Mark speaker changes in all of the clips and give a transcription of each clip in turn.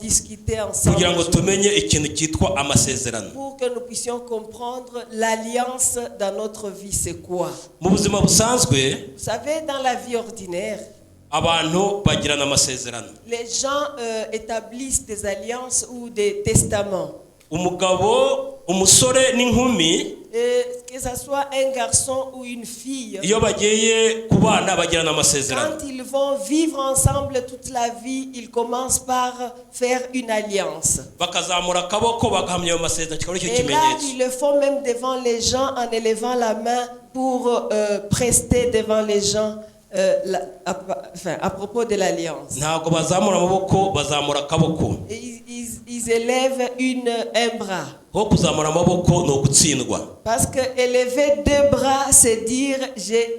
Speaker 1: discuter ensemble
Speaker 2: kugira ngo tumenye ikintu cyitwa amasezerano.
Speaker 1: pour que nous puissions comprendre l'alliance dans notre vie, c'est quoi?
Speaker 2: Mu buzima busanzwe
Speaker 1: Vous savez, dans la vie ordinaire,
Speaker 2: abantu bagirana amasezerano.
Speaker 1: les gens établissent des alliances ou des testaments.
Speaker 2: Umugabo, umusore n'inkumi,
Speaker 1: Que ce soit un garçon ou une fille,
Speaker 2: iyo bagiye kubana bagirana amasezerano.
Speaker 1: quand ils vont vivre ensemble toute la vie, ils commencent par faire une alliance.
Speaker 2: Bakazamura akaboko bagahamya ayo masezerano kikaba ari cyo
Speaker 1: Et là,
Speaker 2: kimenyetso.
Speaker 1: ils le font même devant les gens en élevant la main pour prester devant les gens à propos de l'alliance.
Speaker 2: Ntabwo bazamura amaboko, bazamura akaboko.
Speaker 1: Ils élèvent un bras.
Speaker 2: Ho kuzamura amaboko no gutsindwa.
Speaker 1: Parce que élever deux bras, c'est dire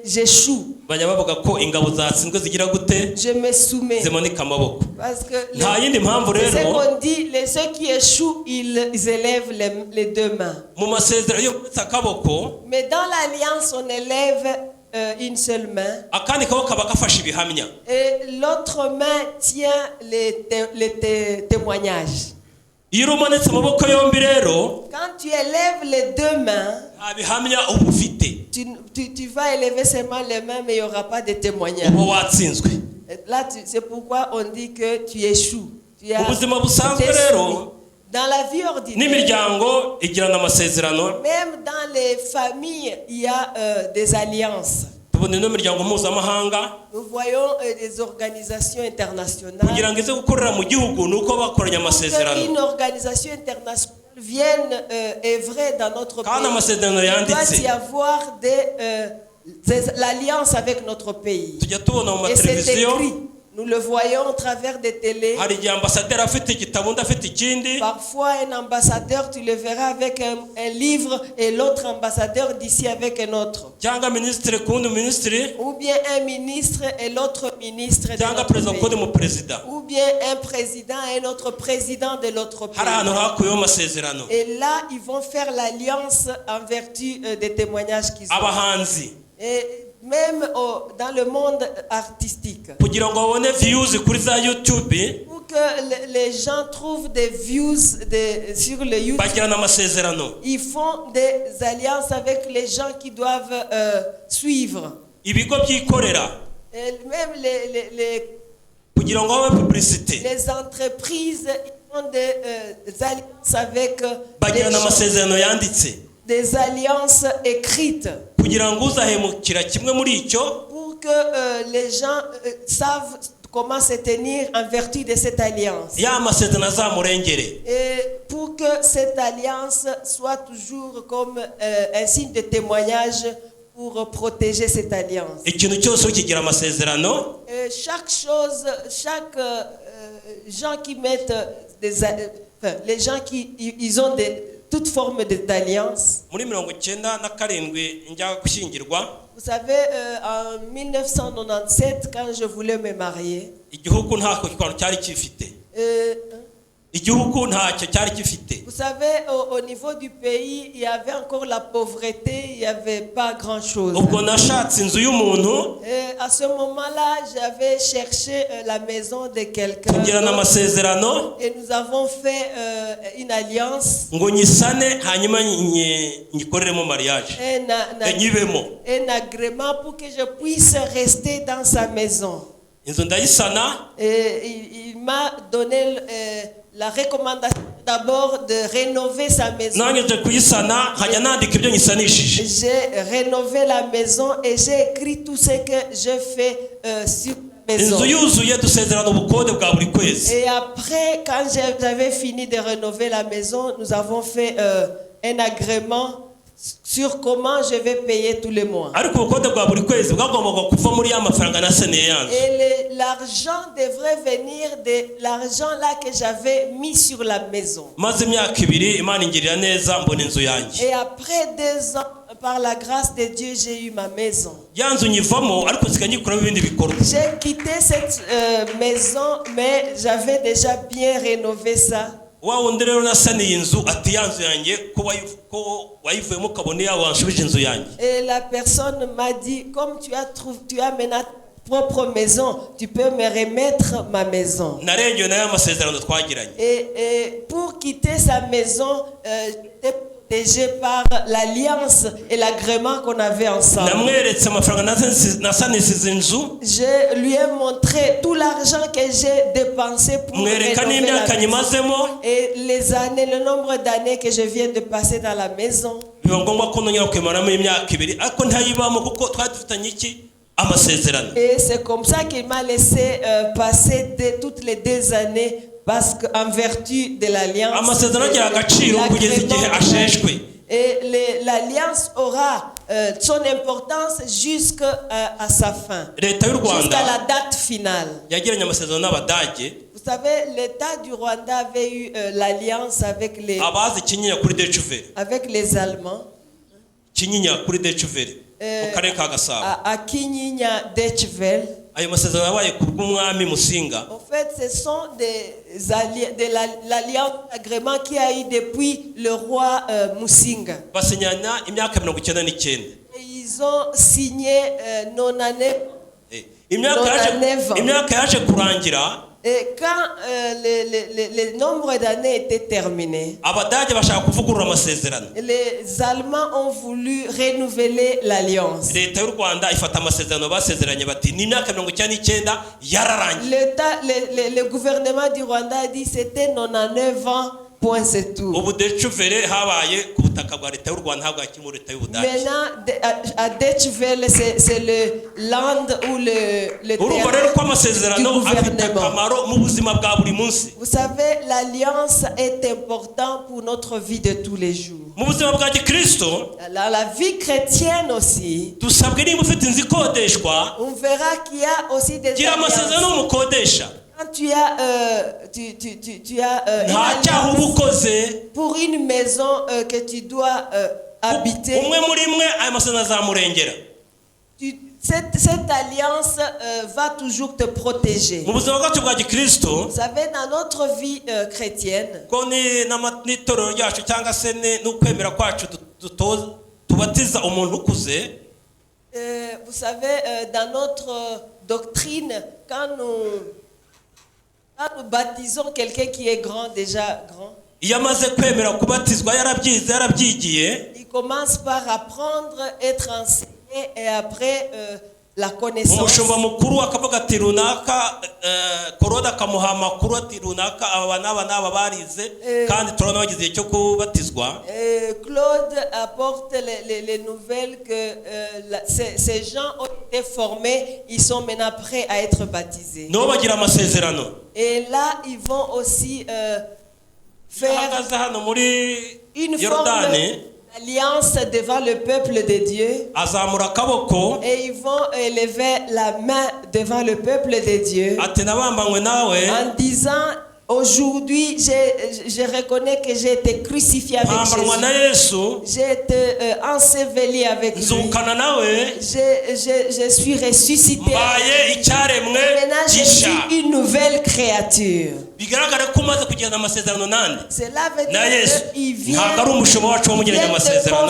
Speaker 1: j'échoue.
Speaker 2: Bajya bavuga ko ingabo zatsinzwe zigira gute?
Speaker 1: Je me soumets.
Speaker 2: Zimanika amaboko.
Speaker 1: Parce que
Speaker 2: Nta yindi mpamvu
Speaker 1: c'est ce
Speaker 2: rero
Speaker 1: qu'on dit, ceux qui échouent, ils élèvent les deux mains.
Speaker 2: mu masezerano yo gutsa akaboko,
Speaker 1: Mais dans l'alliance, on élève une seule main.
Speaker 2: akandi kaboko kaba gafashe ibihamya.
Speaker 1: Et l'autre main tient les témoignages.
Speaker 2: Iyo umanitse amaboko yombi rero,
Speaker 1: Quand tu élèves les deux mains,
Speaker 2: nta bihamya uba ufite,
Speaker 1: tu vas élever seulement les mains, mais il n'y aura pas de témoignages.
Speaker 2: uba watsinzwe.
Speaker 1: Là, c'est pourquoi on dit que tu échoues. Tu as
Speaker 2: Ubuzima busanzwe
Speaker 1: échoué.
Speaker 2: rero
Speaker 1: Dans la vie ordinaire,
Speaker 2: n'imiryango igirana amasezerano.
Speaker 1: même dans les familles, il y a des alliances.
Speaker 2: Tubona ino miryango mpuzamahanga
Speaker 1: Nous voyons des organisations internationales.
Speaker 2: kugira ngo ize gukorera mu gihugu nuko bakoranye
Speaker 1: Pour
Speaker 2: amasezerano.
Speaker 1: qu'une organisation internationale vienne œuvrer dans notre
Speaker 2: Kandi
Speaker 1: pays,
Speaker 2: amasezerano
Speaker 1: il doit
Speaker 2: yanditse
Speaker 1: y avoir l'alliance avec notre pays.
Speaker 2: tujya tubona mu
Speaker 1: Et c'est
Speaker 2: mateleviziyo,
Speaker 1: écrit. Nous le voyons au travers des télés.
Speaker 2: hari igihe ambasaderi afite igitabo undi afite ikindi.
Speaker 1: Parfois, un ambassadeur, tu le verras avec un livre et l'autre ambassadeur d'ici avec un autre.
Speaker 2: Cyangwa minisitiri ku wundi minisitiri,
Speaker 1: Ou bien un ministre et l'autre ministre de
Speaker 2: cyangwa
Speaker 1: notre
Speaker 2: perezida ku wundi
Speaker 1: pays.
Speaker 2: muperezida.
Speaker 1: Ou bien un président et un autre président de l'autre pays.
Speaker 2: Hari ahantu hakuyeho amasezerano.
Speaker 1: Et là, ils vont faire l'alliance en vertu des témoignages qu'ils ont.
Speaker 2: Abahanzi
Speaker 1: Et même dans le monde artistique.
Speaker 2: kugira ngo babone views kuri za YouTube,
Speaker 1: Pour que les gens trouvent des views sur le YouTube,
Speaker 2: bagirana amasezerano.
Speaker 1: ils font des alliances avec les gens qui doivent suivre.
Speaker 2: Ibigo byikorera
Speaker 1: Et même les
Speaker 2: kugira ngo habe publicité,
Speaker 1: entreprises ils font des alliances avec
Speaker 2: bagirana amasezerano yanditse
Speaker 1: des alliances écrites
Speaker 2: kugira ngo uzahemukira kimwe muri icyo
Speaker 1: pour que les gens savent comment se tenir en vertu de cette alliance.
Speaker 2: ya masezerano azamurengere.
Speaker 1: Et pour que cette alliance soit toujours comme un signe de témoignage pour protéger cette alliance.
Speaker 2: Ikintu cyose kigira amasezerano.
Speaker 1: Chaque chose, chaque gens qui mettent les gens qui ils ont toute forme d'alliance.
Speaker 2: Muri 1997 njya gushyingirwa,
Speaker 1: Vous savez, en 1997, quand je voulais me marier,
Speaker 2: igihugu ntako kikwano cyari kifite. Igihugu ntacyo cyari gifite.
Speaker 1: vous savez, au niveau du pays, il y avait encore la pauvreté, il n'y avait pas grand-chose.
Speaker 2: Ubwo nashatse inzu y'umuntu,
Speaker 1: À ce moment-là, j'avais cherché la maison de quelqu'un
Speaker 2: tugirana amasezerano
Speaker 1: et nous avons fait une alliance,
Speaker 2: ngo nyisane hanyuma nyikoreremo mariage, nyibemo.
Speaker 1: un agrément pour que je puisse rester dans sa maison.
Speaker 2: Inzu ndayisana,
Speaker 1: Et il m'a donné la recommandation d'abord de rénover sa maison.
Speaker 2: nangeje kuyisana nkajya nandika ibyo nyisanishije.
Speaker 1: J'ai rénové la maison et j'ai écrit tout ce que je fais sur la maison.
Speaker 2: Inzu yuzuye dusezerana ubukode bwa buri kwezi.
Speaker 1: Et après, quand j'avais fini de rénover la maison, nous avons fait un agrément sur comment je vais payer tous les mois.
Speaker 2: Ariko ubukode bwa buri kwezi bwagombaga kuva muri ya mafaranga naseneye yanzu.
Speaker 1: Et l'argent devrait venir de l'argent là que j'avais mis sur la maison.
Speaker 2: Maze imyaka 2 Imana ingirira neza mbona inzu yanjye.
Speaker 1: Et après 2 ans, par la grâce de Dieu, j'ai eu ma maison.
Speaker 2: Yanzu nyivamo ariko zikanyikuramo ibindi bikorwa.
Speaker 1: J'ai quitté cette maison, mais j'avais déjà bien rénové ça.
Speaker 2: Wa wundi rero nasaniye inzu ati yanzu yanjye ko wayivuyemo kabone yawe wanshubije inzu yanjye.
Speaker 1: Et la personne m'a dit, comme tu as maintenant propre maison, tu peux me remettre ma maison. Et pour quitter sa maison, j'étais protégé par l'alliance et l'agrément qu'on avait ensemble. Je lui ai montré tout l'argent que j'ai dépensé pour rénover la maison et les années, le nombre d'années que je viens de passer dans la maison. Et c'est comme ça qu'il m'a laissé passer toutes les 2 années parce qu'en vertu de l'alliance, et l'alliance aura son importance jusqu'à sa fin, jusqu'à la date finale. Vous savez, l'État du Rwanda avait eu l'alliance avec les Allemands. À Kinyinya Dechvel. En fait, ce sont l'alliance d'agrément qui a eu depuis le roi Musinga. Et ils ont signé 99 ans. Et quand le nombre d'années était terminé, les Allemands ont voulu renouveler l'alliance. Le gouvernement du Rwanda a dit que c'était 99 ans. Point, c'est tout. Maintenant, à Dechvel, c'est le land ou le terrain du gouvernement. Vous savez, l'alliance est importante pour notre vie de tous les jours. Dans la vie chrétienne aussi, on verra qu'il y a aussi des alliances. Quand tu as pour une maison que tu dois habiter, cette alliance va toujours te protéger. Vous savez, dans notre vie chrétienne, vous savez, dans notre doctrine, quand nous baptisons quelqu'un qui est grand, déjà grand, il commence par apprendre, être enseigné et après la connaissance. Claude apporte les nouvelles que ces gens ont été formés, ils sont maintenant prêts à être baptisés. Et là, ils vont aussi faire une forme d'alliance devant le peuple de Dieu. Et ils vont élever la main devant le peuple de Dieu en disant: aujourd'hui, je reconnais que j'ai été crucifié avec Jésus. J'ai été enseveli avec lui. Je suis ressuscité. Et maintenant, je suis une nouvelle créature. Cela veut dire qu'il vient de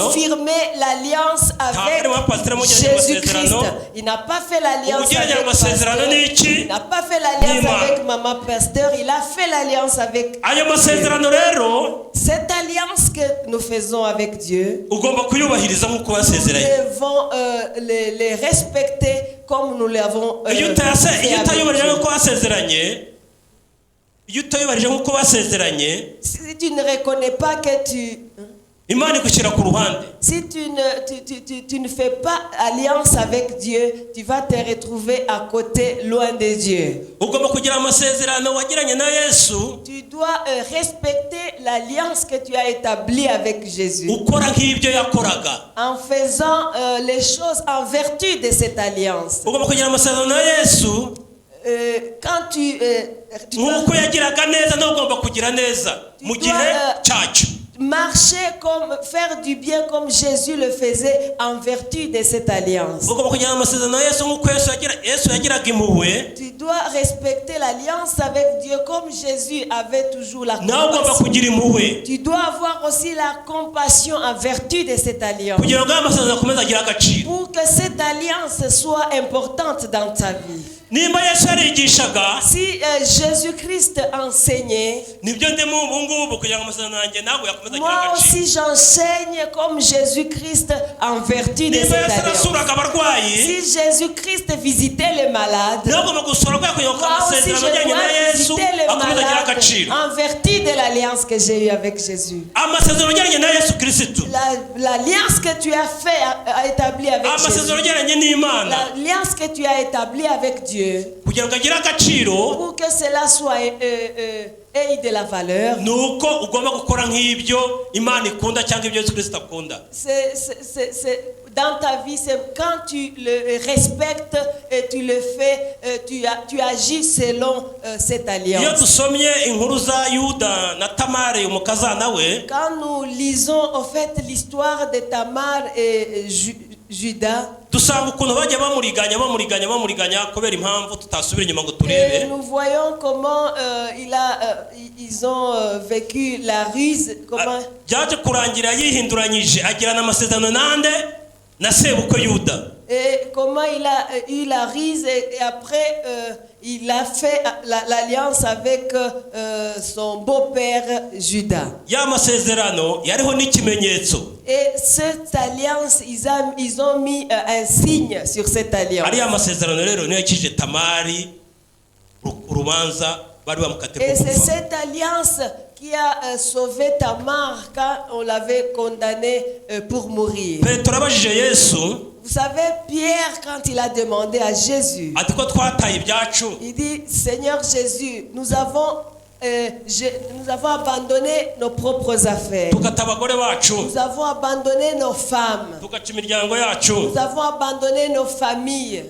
Speaker 1: confirmer l'alliance avec Jésus-Christ. Il n'a pas fait l'alliance avec pasteur. Il n'a pas fait l'alliance avec maman pasteur. Il a fait l'alliance avec Dieu. Cette alliance que nous faisons avec Dieu, nous devons les respecter comme nous l'avons fait si tu ne reconnais pas que si tu ne fais pas alliance avec Dieu, tu vas te retrouver à côté, loin de Dieu. Tu dois respecter l'alliance que tu as établie avec Jésus en faisant les choses en vertu de cette alliance. Quand tu marcher comme, faire du bien comme Jésus le faisait en vertu de cette alliance. Tu dois respecter l'alliance avec Dieu comme Jésus avait toujours la compassion. Tu dois avoir aussi la compassion en vertu de cette alliance. Pour que cette alliance soit importante dans ta vie. Si Jésus-Christ enseignait, moi aussi j'enseigne comme Jésus-Christ en vertu de cette alliance. Si Jésus-Christ visitait les malades, moi aussi je dois visiter les malades en vertu de l'alliance que j'ai eue avec Jésus. L'alliance que tu as établie avec Jésus. L'alliance que tu as établie avec Dieu. Pour que cela soit ait de la valeur. Dans ta vie, c'est quand tu le respectes et tu le fais, tu agis selon cette alliance. Quand nous lisons en fait l'histoire de Tamar et Judas, et nous voyons comment ils ont vécu la ruse, comment et comment il a eu la ruse et après il a fait l'alliance avec son beau-père Judas. Et cette alliance, ils ont mis un signe sur cette alliance. Et c'est cette alliance qui a sauvé Tamar quand on l'avait condamné pour mourir. Vous savez, Pierre, quand il a demandé à Jésus, il dit, Seigneur Jésus, nous avons abandonné nos propres affaires. Nous avons abandonné nos femmes. Nous avons abandonné nos familles.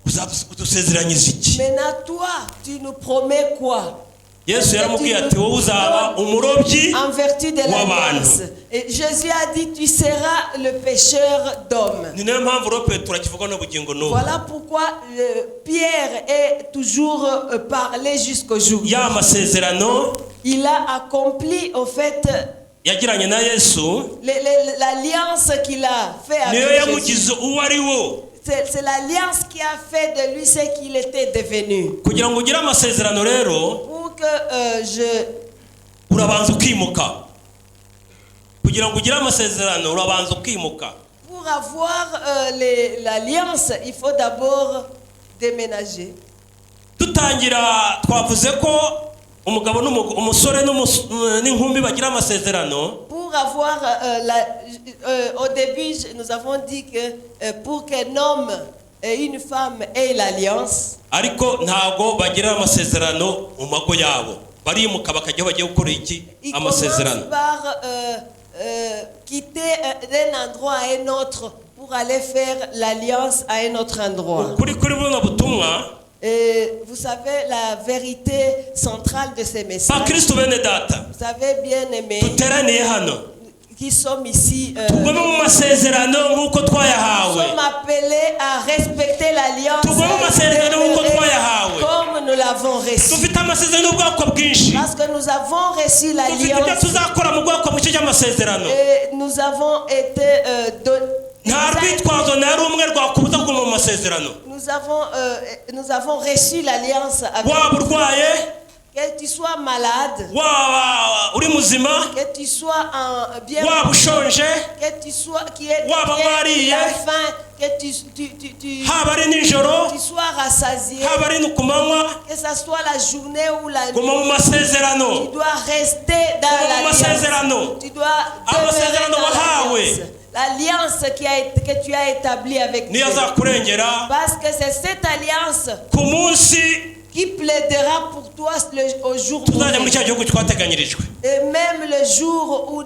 Speaker 1: Maintenant, toi, tu nous promets quoi? En vertu de l'alliance. Et Jésus a dit, tu seras le pécheur d'hommes. Voilà pourquoi Pierre est toujours parlé jusqu'au jour. Il a accompli en fait l'alliance qu'il a fait avec Jésus. C'est l'alliance qui a fait de lui ce qu'il était devenu. Pour que pour avoir l'alliance, il faut d'abord déménager. Pour avoir au début nous avons dit que pour qu'un homme et une femme aient l'alliance, il commence par quitter d'un endroit à un autre pour aller faire l'alliance à un autre endroit. Et vous savez la vérité centrale de ces messages. Vous savez, bien aimés, qui sommes ici, nous sommes appelés à respecter l'alliance comme nous l'avons reçue. Parce que nous avons reçu l'alliance et nous avons été nous avons reçu l'alliance avec que tu sois malade, que tu sois bien, que tu sois qui est faim, que tu sois rassasié, que ce soit la journée ou la nuit, tu dois rester dans l'alliance. Tu dois demeurer dans l'alliance que tu as établie avec Dieu. Parce que c'est cette alliance qui plaidera pour toi au jour et même le jour où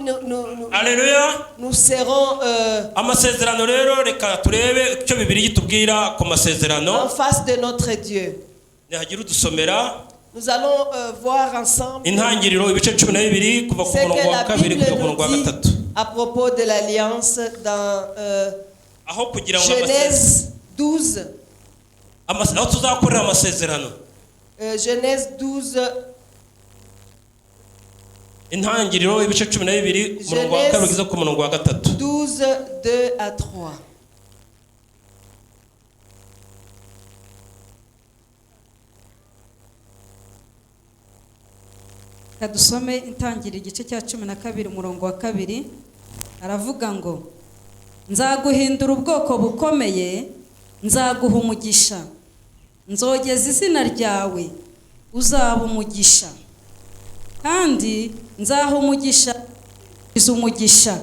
Speaker 1: nous serons en face de notre Dieu. Nous allons voir ensemble
Speaker 2: ce
Speaker 1: que la Bible nous dit à propos de l'alliance dans Genèse 12. Genèse 12. Genèse 12, 2 à 3.
Speaker 3: Kadusome intangiriro igice cya 12 umurongo wa 2 aravuga ngo nzaguhindura ubwoko bukomeye nzaguha umugisha nzogeza izina ryawe uzaba umugisha kandi nzaha umugisha izumugisha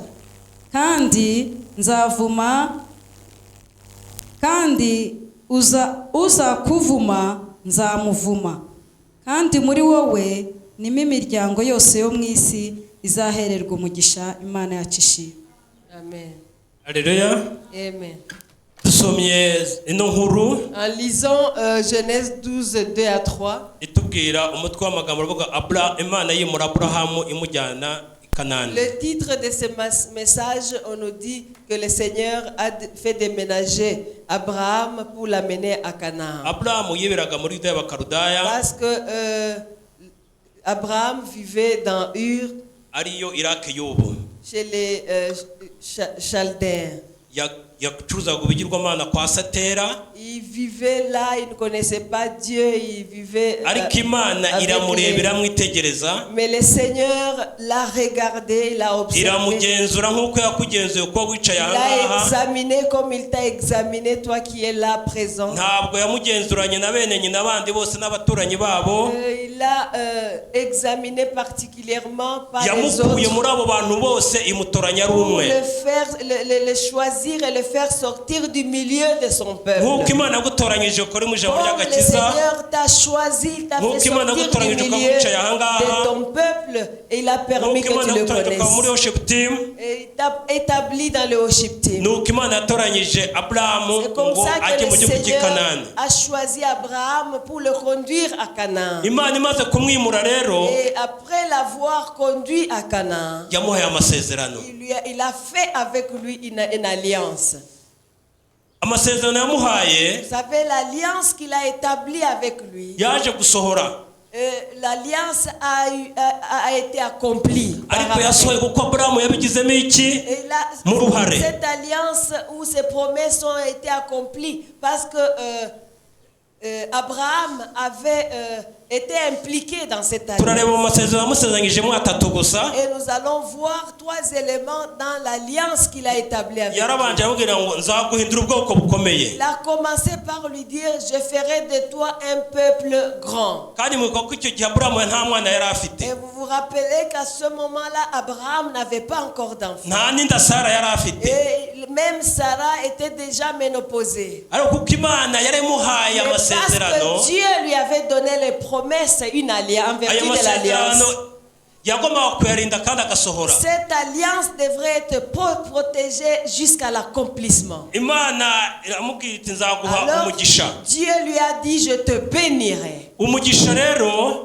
Speaker 3: kandi nzavuma kandi uzakuvuma nzamuvuma kandi muri wowe nimo imiryango yose yo mu isi izahererwa umugisha Imana yacishije.
Speaker 1: Amen.
Speaker 2: Alléluia.
Speaker 1: Amen.
Speaker 2: En
Speaker 1: lisant Genèse 12, 2 à 3, le titre de ce message, on nous dit que le Seigneur a fait déménager Abraham pour l'amener à Canaan. Parce que Abraham vivait dans Ur, chez les Chaldéens. Il vivait là, il ne connaissait pas Dieu, il vivait mais le Seigneur l'a regardé, l'a observé. Il l'a examiné comme il t'a examiné, toi qui es là présent. Il l'a examiné particulièrement par les autres pour le choisir et le faire sortir du milieu de son peuple. Comme le Seigneur t'a choisi, t'a fait sortir du milieu de ton peuple et il a permis que tu le connaisses. Et il t'a établi dans le Hoshiptim. C'est comme ça que le Seigneur a choisi Abraham pour le conduire à Canaan. Et après l'avoir conduit à Canaan, il a fait avec lui une alliance. Vous savez, l'alliance qu'il a établie avec lui, l'alliance a été accomplie. Et cette alliance ou ces promesses ont été accomplies parce que Abraham avait été impliqué dans cette alliance. Et nous allons voir 3 éléments dans l'alliance qu'il a établie avec lui. Il a commencé par lui dire, je ferai de toi un peuple grand. Et vous vous rappelez qu'à ce moment-là, Abraham n'avait pas encore d'enfant. Et même Sarah était déjà ménopausée. Parce que Dieu lui avait donné les promesses, une alliance, en vertu de l'alliance. Cette alliance devrait être protégée jusqu'à l'accomplissement. Alors Dieu lui a dit, je te bénirai.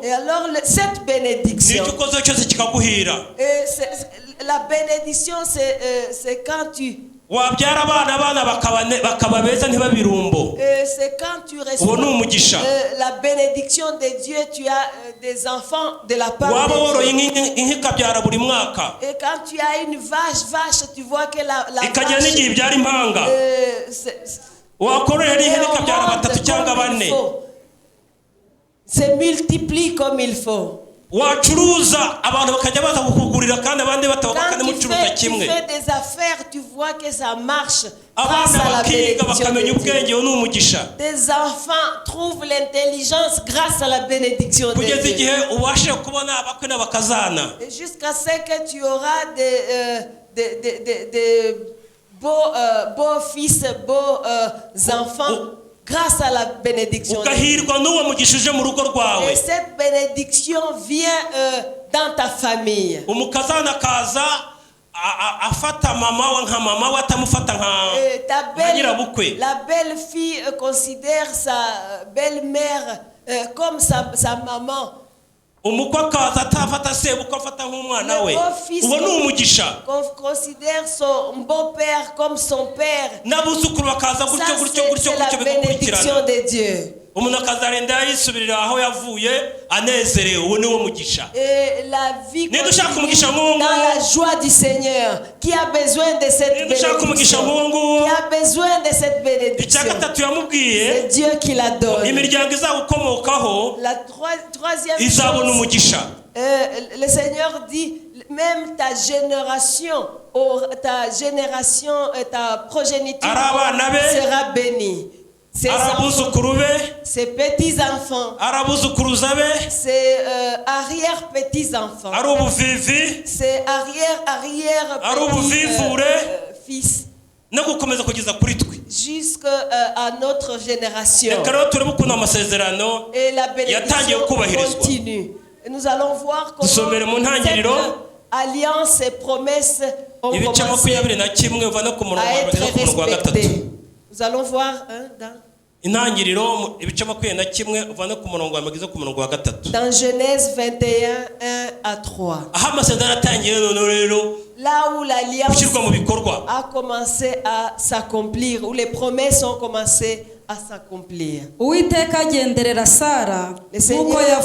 Speaker 1: Et alors cette bénédiction, la bénédiction c'est quand tu c'est quand tu reçois la bénédiction de Dieu, tu as des enfants de la part de Dieu. Et quand tu as une vache, tu vois que la vache se multiplie comme il faut. Quand tu fais des affaires, tu vois que ça marche grâce à la bénédiction de Dieu. Tes enfants trouvent l'intelligence grâce à la bénédiction de Dieu. Et jusqu'à ce que tu auras des beaux fils, beaux enfants, grâce à la bénédiction de Dieu. Et cette bénédiction vient dans ta famille. La belle fille considère sa belle-mère comme sa maman. Considère son beau-père comme son père. Ça, c'est la bénédiction de Dieu. Et la vie continue dans la joie du Seigneur. Qui a besoin de cette bénédiction? Qui a besoin de cette bénédiction? C'est Dieu qui la donne. La troisième chose, le Seigneur dit, même ta génération et ta progéniture sera bénie. Ses enfants, ses petits-enfants, ses arrière-petits-enfants, ses arrière-arrière-petits-fils, jusqu'à notre génération. Et la bénédiction continue. Et nous allons voir comment cette alliance et promesses ont commencé à être respectées. Nous allons voir dans Genèse 21, 1 à 3. Là où l'alliance a commencé à s'accomplir, où les promesses ont commencé à s'accomplir. Le Seigneur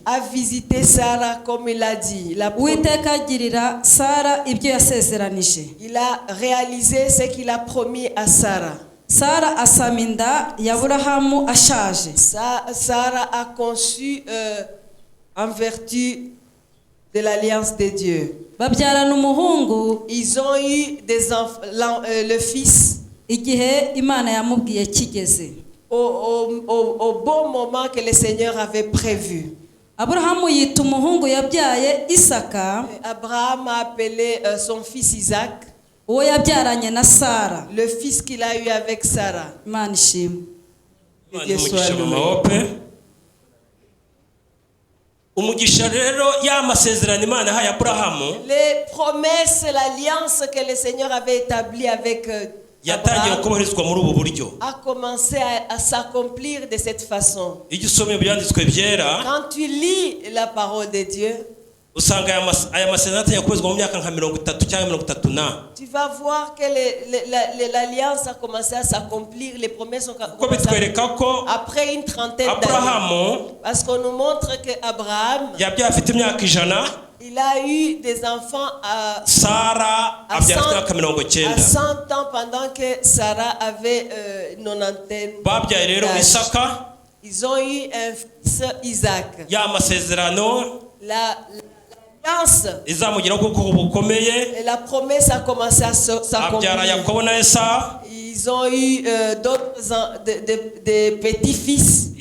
Speaker 1: a visité Sarah comme il a dit. Il a réalisé ce qu'il a promis à Sarah. Sarah a conçu en vertu de l'alliance de Dieu. Ils ont eu des enfants, le fils au bon moment que le Seigneur avait prévu. Abraham a appelé son fils Isaac, le fils qu'il a eu avec Sarah. Dieu soit loué. Les promesses, l'alliance que le Seigneur avait établie avec Abraham a commencé à s'accomplir de cette façon. Quand tu lis la parole de Dieu, tu vas voir que l'alliance a commencé à s'accomplir, les promesses ont commencé après une trentaine d'années. Parce qu'on nous montre qu'Abraham, il a eu des enfants à 100 ans pendant que Sarah avait 90 ans. Ils ont eu un fils Isaac. Et la promesse a commencé à s'accomplir. Ils ont eu des petits-fils.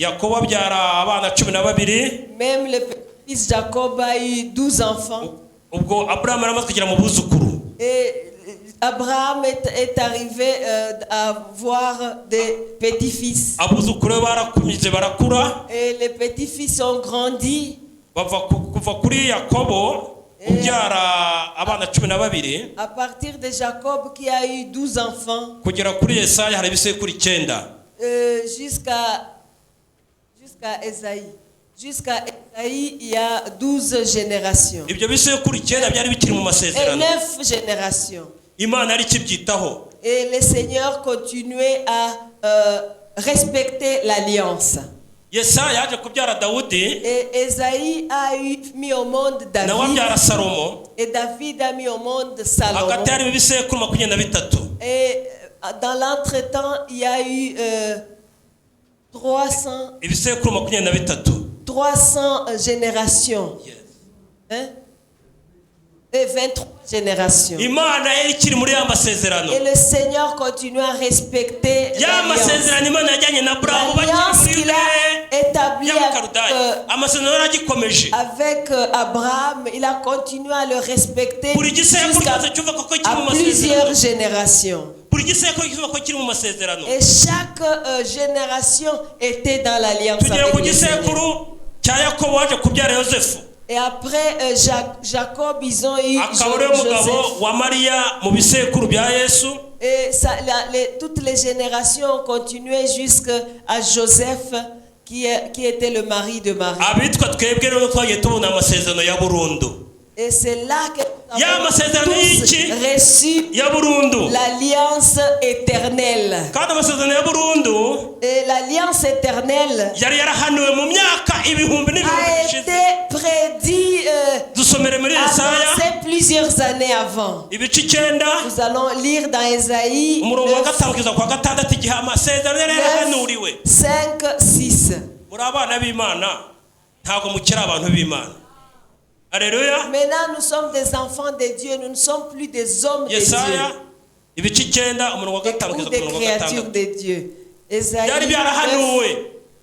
Speaker 1: Même le petit-fils Jacob a eu 12 enfants. Et Abraham est arrivé à avoir des petits-fils. Et les petits-fils ont grandi. À partir de Jacob qui a eu 12 enfants jusqu'à Esaïe. Jusqu'à Esaïe, il y a 12 générations. Et 9 générations. Et le Seigneur continuait à respecter l'alliance. Et Esaïe a mis au monde David. Et David a mis au monde Salomon. Et dans l'entretemps, il y a eu 300 générations. Hein? Et 23 générations. Et le Seigneur continue à respecter l'alliance qu'il a établie avec Abraham. Il a continué à le respecter jusqu'à plusieurs générations. Et chaque génération était dans l'alliance avec le Seigneur. Et après Jacob, ils ont eu Joseph. Et toutes les générations ont continué jusqu'à Joseph. qui était le mari de Marie. Et c'est là que nous avons tous reçu l'alliance éternelle. Et l'alliance éternelle a été prédit avancé plusieurs années avant. Nous allons lire dans Ésaïe 5, 6. Maintenant nous sommes des enfants de Dieu, nous ne sommes plus des hommes de Dieu. Ou des créatures de Dieu. Ésaïe 9,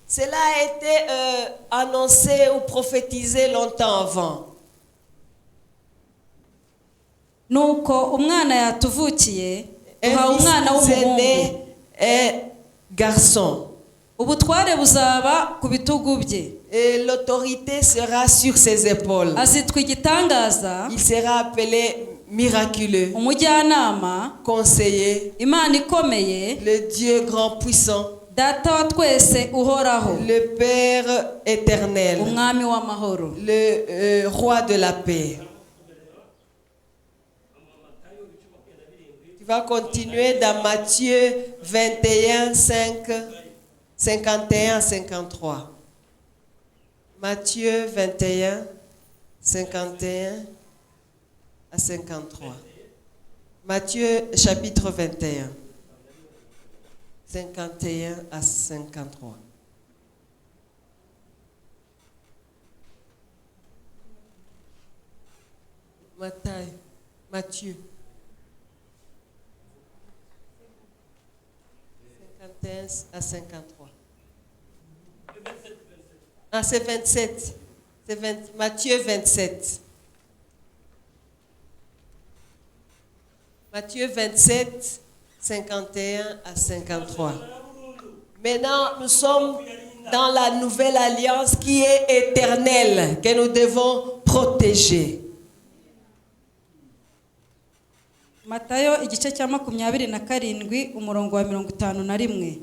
Speaker 1: cela a été annoncé ou prophétisé longtemps avant.
Speaker 3: Nuko umwana yatuvukiye duhawe umwana w'umuhungu
Speaker 1: garçon.
Speaker 3: Ubutware buzaba ku bitugu bye.
Speaker 1: Et l'autorité sera sur ses épaules.
Speaker 3: Azitwa igitangaza.
Speaker 1: Il sera appelé miraculeux,
Speaker 3: umujyanama,
Speaker 1: conseiller,
Speaker 3: Imana ikomeye,
Speaker 1: le Dieu grand puissant,
Speaker 3: Data wa twese uhoraho,
Speaker 1: le Père éternel,
Speaker 3: umwami w'amahoro,
Speaker 1: le roi de la paix. Tu vas continuer dans Matthieu 21, 5, 51 à 53. Matthieu 21, 51 à 53. Matthieu chapitre 21, 51 à 53. Matthieu 51 à 53. Ah, c'est 27. Matthieu 27. Matthieu 27, 51 à 53. Maintenant, nous sommes dans la nouvelle alliance qui est éternelle, que nous devons protéger.
Speaker 3: Matayo igice cya 27 umurongo wa 51.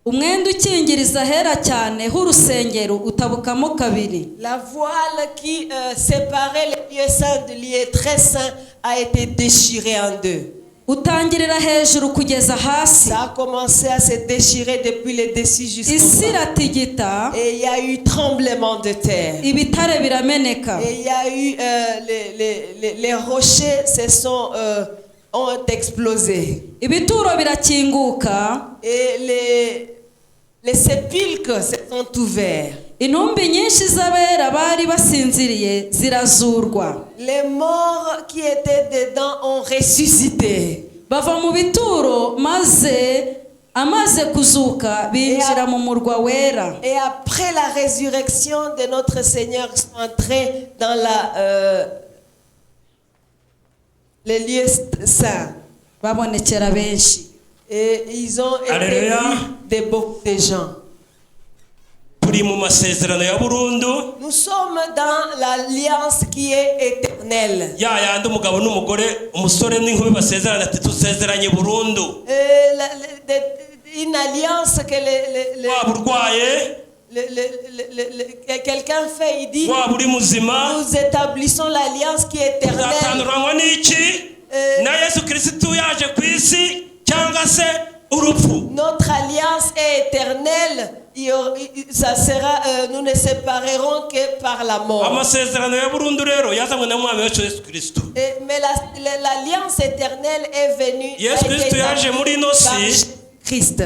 Speaker 3: Umwenda ukingiriza hera cyane h'urusengero utabukamo kabiri.
Speaker 1: La voile qui séparait les lieux saints du lieu très saint a été déchirée en deux.
Speaker 3: Utangirira hejuru kugeza hasi.
Speaker 1: Ça a commencé à se déchirer depuis le dessus jusqu'au
Speaker 3: bas.
Speaker 1: Et il y a eu tremblement de terre.
Speaker 3: Ibitare birameneka.
Speaker 1: Et il y a eu les rochers ont explosé.
Speaker 3: Ibituro birakinguka.
Speaker 1: Et les sépulcres se sont ouverts.
Speaker 3: Intumbi nyinshi z'abera bari basinziriye zirazurwa.
Speaker 1: Les morts qui étaient dedans ont ressuscité.
Speaker 3: Bava mu bituro maze amaze kuzuka binjira mu murwa wera.
Speaker 1: Et après la résurrection de notre Seigneur, ils sont entrés dans les lieux saints.
Speaker 3: Babonekera benshi.
Speaker 1: Et ils ont été vus beaucoup de gens. Nous sommes dans l'alliance qui est éternelle. Une alliance que quelqu'un fait, il dit, nous établissons l'alliance qui est éternelle. Notre alliance est éternelle. Ça sera, nous ne séparerons que par la mort. Mais l'alliance éternelle est venue par Jésus-Christ.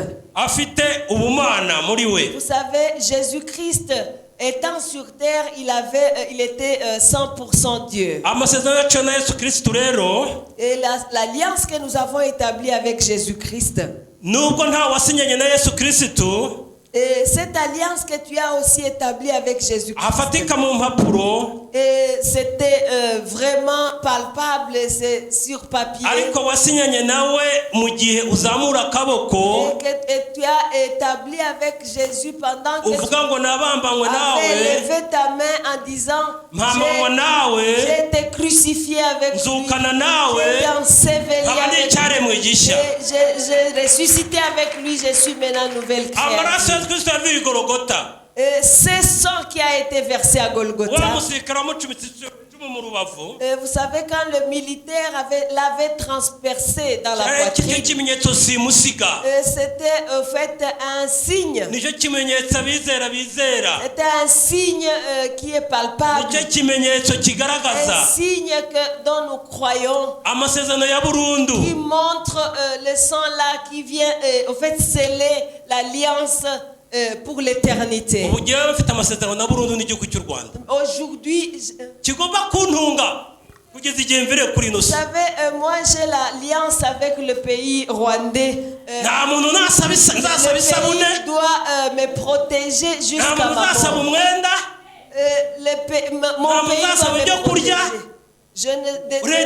Speaker 1: Vous savez, Jésus-Christ étant sur terre, il était 100% Dieu. Et l'alliance que nous avons établie avec Jésus-Christ, et cette alliance que tu as aussi établie avec Jésus-Christ, Et c'était vraiment palpable, c'est sur papier.
Speaker 2: Et
Speaker 1: que tu as établi avec Jésus pendant que tu avais levé ta main en disant j'ai été crucifié avec lui, j'ai été enseveli avec lui, j'ai ressuscité avec lui, je suis maintenant nouvelle créature. C'est sang qui a été versé à Golgotha. Vous savez, quand le militaire l'avait transpercé dans la poitrine, c'était en fait un signe. C'était un signe qui est palpable. Un signe dont nous croyons, qui montre le sang là qui vient en fait sceller l'alliance pour l'éternité. Aujourd'hui, vous savez, moi j'ai l'alliance avec le pays rwandais. Le pays doit me protéger jusqu'à ma mort. Mon pays doit me protéger. Je ne demanderai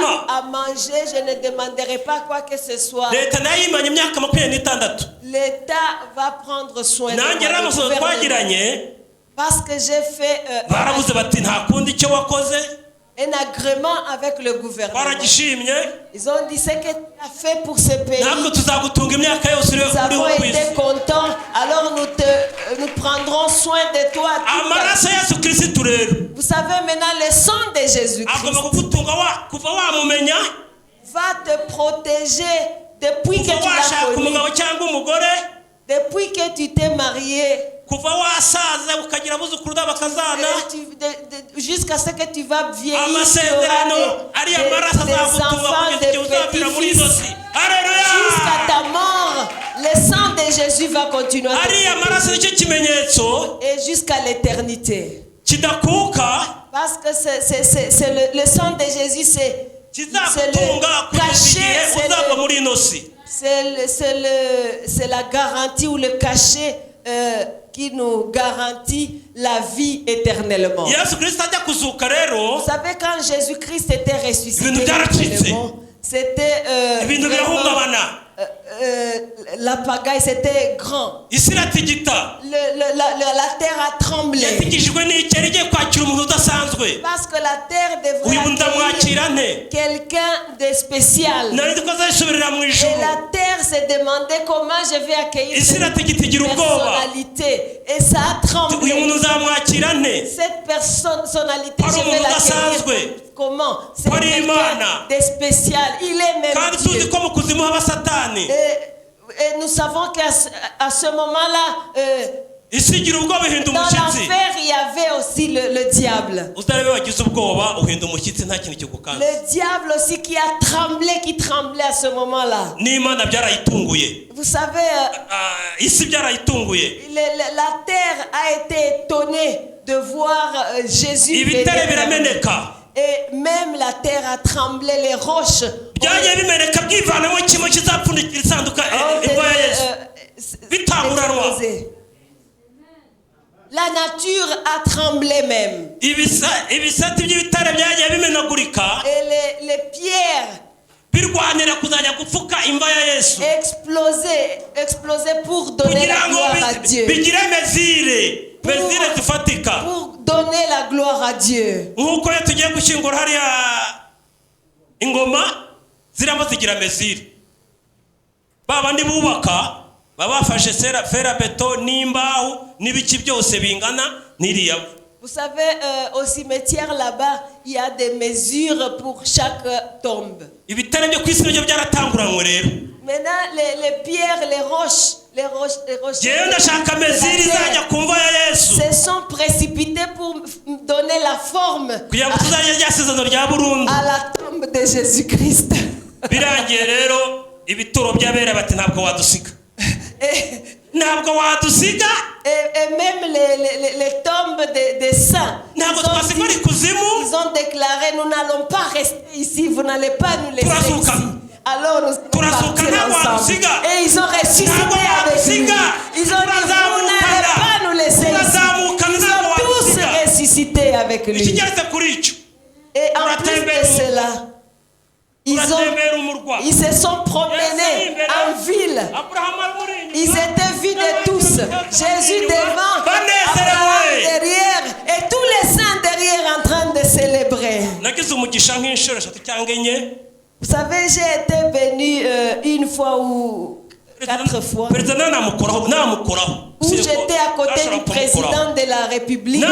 Speaker 1: pas à manger, je ne demanderai pas quoi que ce soit. L'État va prendre soin de moi. Parce que j'ai fait un agrément avec le gouvernement. Ils ont dit ce que tu as fait pour ce pays. Nous avons été contents. Alors nous prendrons soin de toi. Vous savez maintenant, le sang de Jésus-Christ va te protéger depuis que tu l'as connu. Depuis que tu t'es marié. Jusqu'à ce que tu vas vieillir, des enfants, des petits-fils. Jusqu'à ta mort, le sang de Jésus va continuer à et jusqu'à l'éternité. Parce que c'est le sang de Jésus, c'est le cachet, c'est la garantie ou le cachet qui nous garantit la vie éternellement. Vous savez, quand Jésus-Christ était ressuscité, c'était la pagaille, c'était grand. La terre a tremblé. Parce que la terre devrait accueillir quelqu'un de spécial. Et la terre s'est demandé comment je vais accueillir cette personnalité. Et ça a tremblé. Cette personnalité, je vais l'accueillir. Comment? C'est quelqu'un de spécial. Il est même Dieu. Et nous savons qu'à ce moment-là, dans l'enfer, il y avait aussi le diable. Le diable aussi qui a tremblé, qui tremblait à ce moment-là. Vous savez, la terre a été étonnée de voir Jésus. Et même la terre a tremblé, les roches. La nature a tremblé même. Et les pierres explosé pour donner la gloire à Dieu. Pour donner la gloire à Dieu. Vous savez, au cimetière là-bas, il y a des mesures pour chaque tombe. Maintenant, les pierres, les roches se sont précipitées pour donner la forme à la tombe de Jésus-Christ. Et même les tombes des saints, ils ont déclaré, nous n'allons pas rester ici, vous n'allez pas nous laisser ici. Alors nous allons partir ensemble. Et ils ont ressuscité avec lui. Ils ont dit, vous n'allez pas nous laisser ici. Ils ont tous ressuscité avec lui. avec lui. Et en plus de cela, ils se sont promenés en ville. Ils étaient vus de tous. Jésus devant, Abraham derrière, et tous les saints derrière en train de célébrer. Vous savez, j'ai été venu une fois ou 4 fois, où j'étais à côté du président de la République,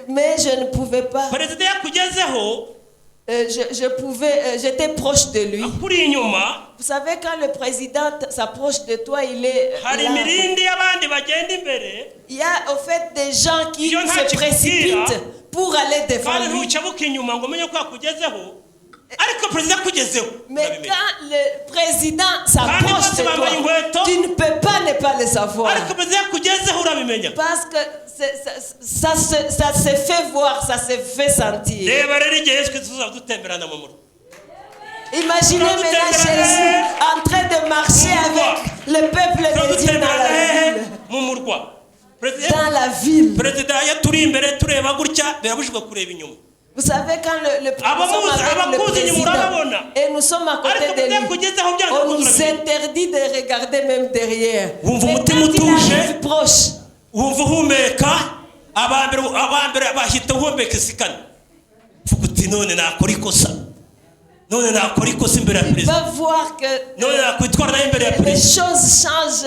Speaker 1: mais je ne pouvais pas. J'étais proche de lui. Vous savez, quand le président s'approche de toi, il est là. Il y a au fait des gens qui se précipitent pour aller devant lui. Mais quand le président s'approche de toi, tu ne peux pas ne pas le savoir. Parce que ça se fait voir, ça se fait sentir. Imaginez maintenant Jésus en train de marcher avec le peuple de Dieu dans la ville. Vous savez, quand le président et nous sommes à côté de lui, on nous interdit de regarder même derrière. Mais quand il arrive proche, il va voir que les choses changent,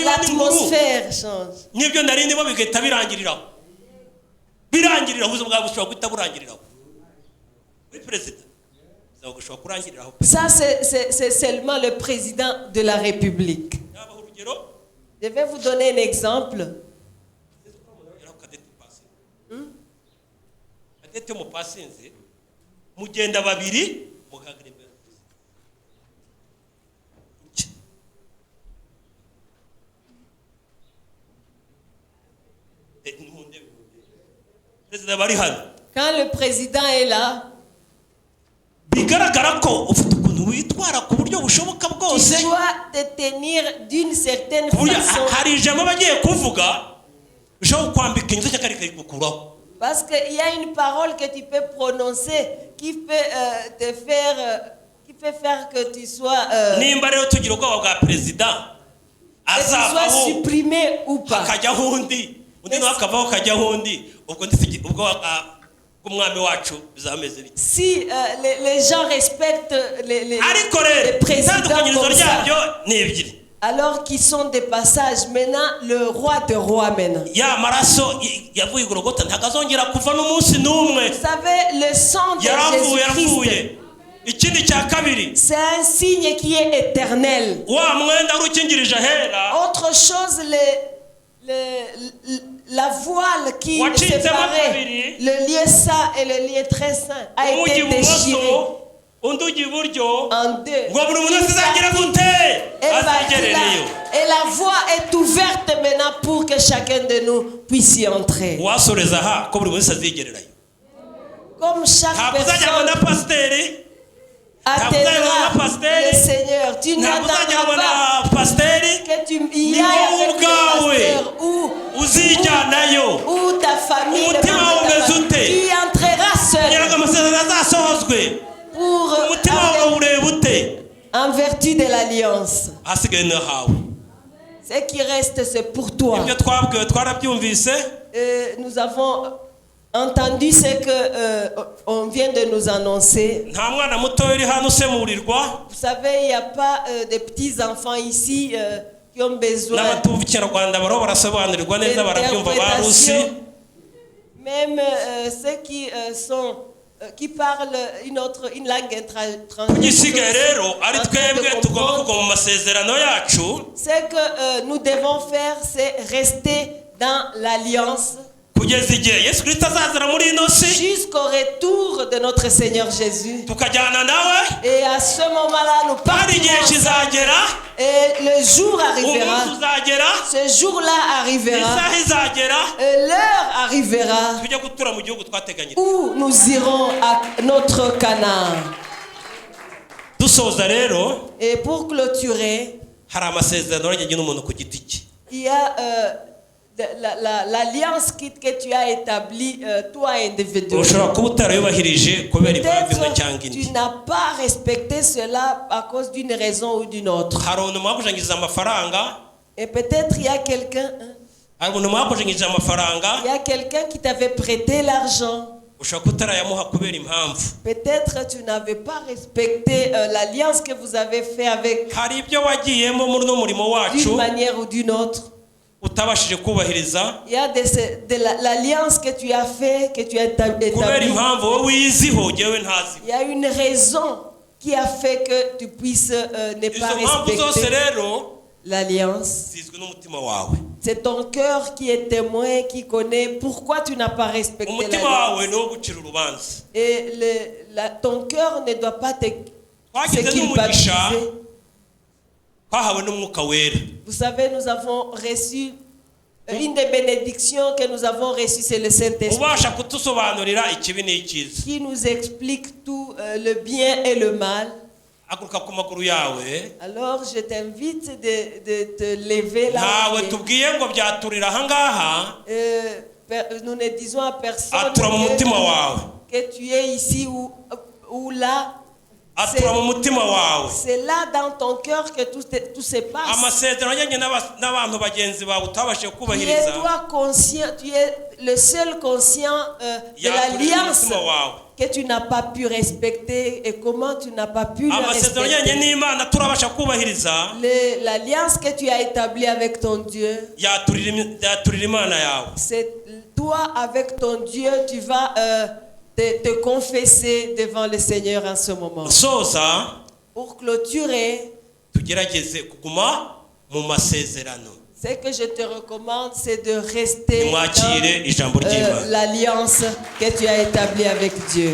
Speaker 1: l'atmosphère change. Ça, c'est seulement le président de la République. Je vais vous donner un exemple. Quand le président est là, tu dois te tenir d'une certaine façon. Parce qu'il y a une parole que tu peux prononcer qui peut te faire, qui peut faire que tu sois, supprimé ou pas. Si les gens respectent les présidents comme ça, alors qu'ils sont des passages, maintenant le roi de rois maintenant. Vous savez, le sang de Jésus-Christ, c'est un signe qui est éternel. Autre chose, la voile qui séparait le lieu saint et le lieu très saint a été déchirée en deux. Et la voie est ouverte maintenant pour que chacun de nous puisse y entrer. Comme chaque personne attendra le Seigneur. Tu n'attendras pas que tu y ailles avec le pasteur ou ta famille. Tu y entreras seul en vertu de l'alliance. Ce qui reste, c'est pour toi. Nous avons entendu ce que on vient de nous annoncer. Vous savez, il n'y a pas de petits enfants ici qui ont besoin d'interprétation. Même ceux qui sont qui parlent une langue étrangère. Ce que nous devons faire, c'est rester dans l'alliance jusqu'au retour de notre Seigneur Jésus. Et à ce moment-là, nous partirons. Et le jour arrivera. Ce jour-là arrivera. L'heure arrivera où nous irons à notre Canaan. Et pour clôturer, il y a l'alliance que tu as établie, toi individuellement. Peut-être tu n'as pas respecté cela à cause d'une raison ou d'une autre. Et peut-être il y a quelqu'un qui t'avait prêté l'argent. Peut-être tu n'avais pas respecté l'alliance que vous avez fait avec d'une manière ou d'une autre. Il y a l'alliance que tu as fait, que tu as établie. Il y a une raison qui a fait que tu puisses ne pas respecter l'alliance. C'est ton cœur qui est témoin, qui connaît pourquoi tu n'as pas respecté l'alliance. Et ton cœur ne doit pas te culpabiliser. Vous savez, nous avons reçu une des bénédictions que nous avons reçues, c'est le Saint-Esprit qui nous explique tout le bien et le mal. Alors je t'invite de te lever là. Nous ne disons à personne que tu es ici ou là. C'est là dans ton cœur que tout se passe. Tu es le seul conscient de l'alliance que tu n'as pas pu respecter et comment tu n'as pas pu le respecter. L'alliance que tu as établie avec ton Dieu, c'est toi avec ton Dieu, tu vas te confesser devant le Seigneur en ce moment. Pour clôturer, ce que je te recommande, c'est de rester dans l'alliance que tu as établie avec Dieu.